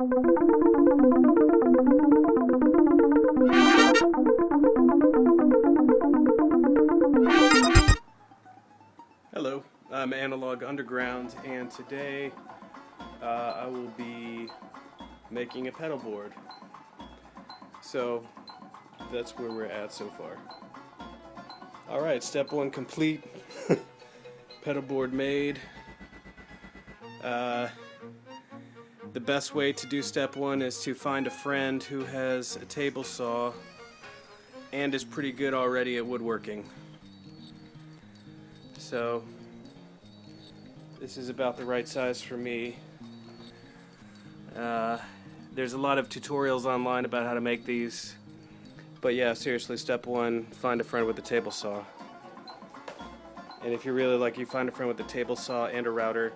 Hello, I'm Analog Underground, and today I will be making a pedal board. So that's where we're at so far. Alright, step one complete. Pedal board made. The best way to do step one is to find a friend who has a table saw and is pretty good already at woodworking. So this is about the right size for me. There's a lot of tutorials online about how to make these, but yeah, seriously, step one, find a friend with a table saw. And if you're really lucky, find a friend with a table saw and a router.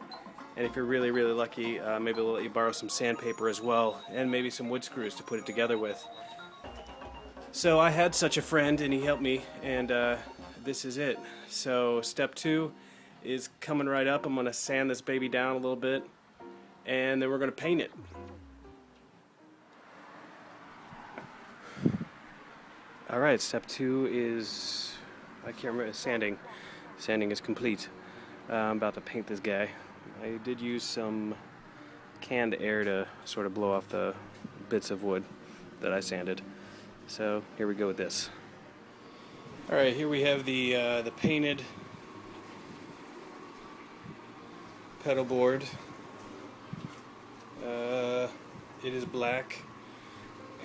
And if you're really, really lucky, maybe they'll let you borrow some sandpaper as well, and maybe some wood screws to put it together with. So I had such a friend, and he helped me, and this is it. So step two is coming right up. I'm going to sand this baby down a little bit, and then we're going to paint it. Alright, step two is, I can't remember, sanding. Sanding is complete. I'm about to paint this guy. I did use some canned air to sort of blow off the bits of wood that I sanded. So here we go with this. Alright, here we have the painted pedal board. It is black,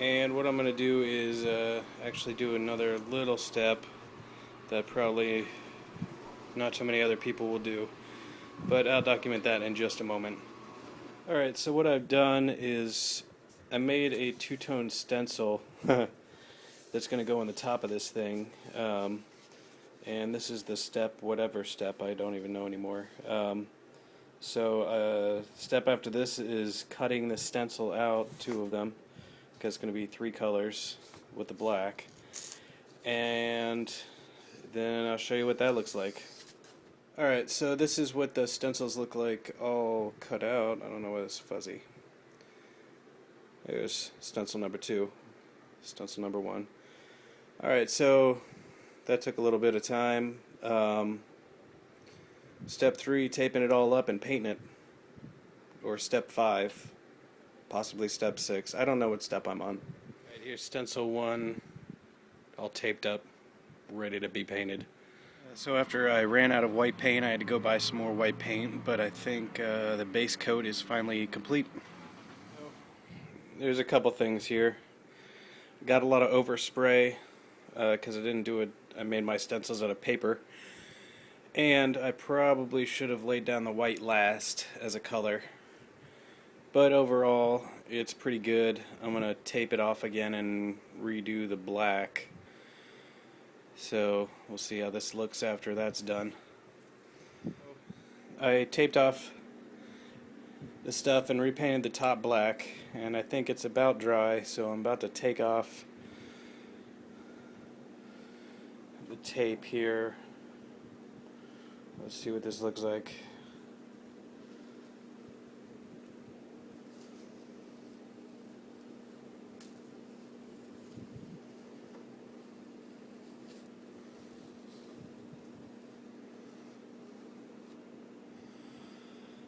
and what I'm going to do is actually do another little step that probably not too many other people will do, but I'll document that in just a moment. Alright, so what I've done is I made a two-tone stencil that's going to go on the top of this thing, and this is the step, whatever step, I don't even know anymore. So step after this is cutting the stencil out, two of them, because it's going to be three colors with the black, and then I'll show you what that looks like. Alright, so this is what the stencils look like all cut out. I don't know why it's fuzzy. There's stencil number 2, stencil number 1. Alright, so that took a little bit of time. Step 3, taping it all up and painting it. Or step 5, possibly step 6. I don't know what step I'm on. Right, here's stencil 1, all taped up, ready to be painted. So after I ran out of white paint, I had to go buy some more white paint, but I think the base coat is finally complete. There's a couple things here. Got a lot of overspray because I didn't do it. I made my stencils out of paper, and I probably should have laid down the white last as a color. But overall, it's pretty good. I'm gonna tape it off again and redo the black. So we'll see how this looks after that's done. I taped off the stuff and repainted the top black, and I think it's about dry, so I'm about to take off the tape here. Let's see what this looks like.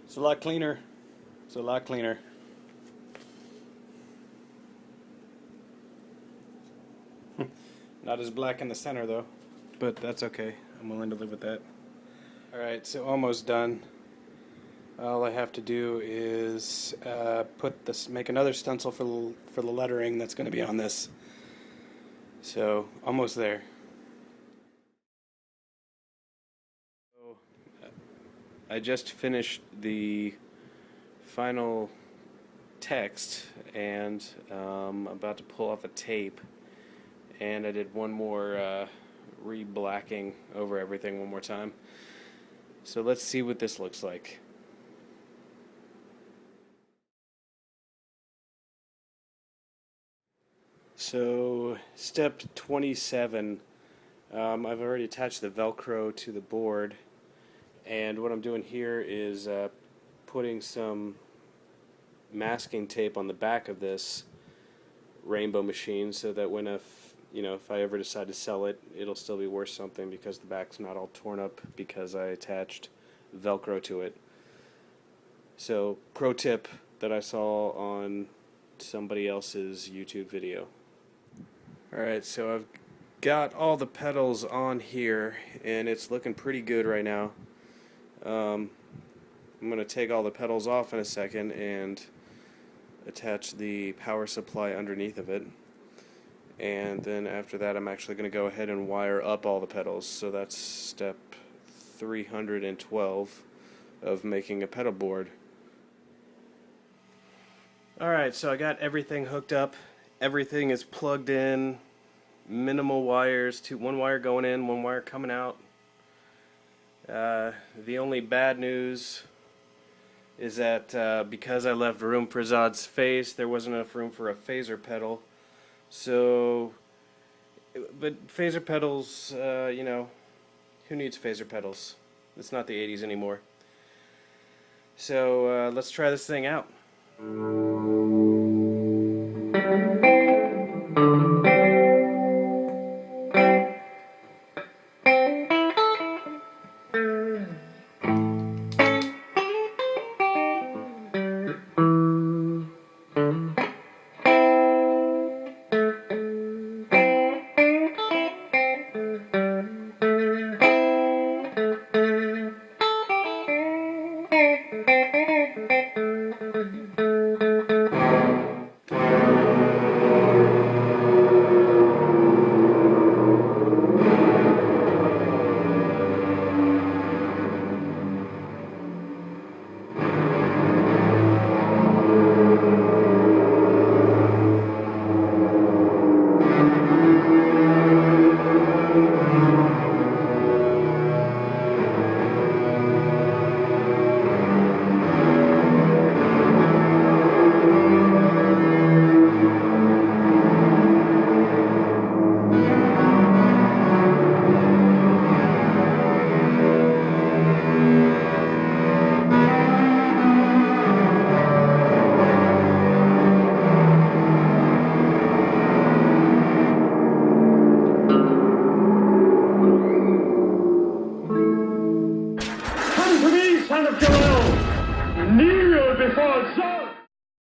It's a lot cleaner. It's a lot cleaner. Not as black in the center though, but that's okay. I'm willing to live with that. Alright, so almost done. All I have to do is make another stencil for the lettering that's going to be on this. So almost there. I just finished the final text, and I'm about to pull off a tape, and I did one more re-blacking over everything one more time. So let's see what this looks like. So step 27, I've already attached the Velcro to the board, and what I'm doing here is putting some masking tape on the back of this rainbow machine so that when if I ever decide to sell it, it'll still be worth something because the back's not all torn up because I attached Velcro to it. So, pro tip that I saw on somebody else's YouTube video. Alright, so I've got all the pedals on here and it's looking pretty good right now. I'm going to take all the pedals off in a second and attach the power supply underneath of it. And then after that I'm actually going to go ahead and wire up all the pedals. So that's step 312 of making a pedal board. Alright, so I got everything hooked up. Everything is plugged in. Minimal wires, one wire going in, one wire coming out. The only bad news is that because I left room for Zod's face, there wasn't enough room for a phaser pedal. So, but phaser pedals, who needs phaser pedals? It's not the 80s anymore. So let's try this thing out.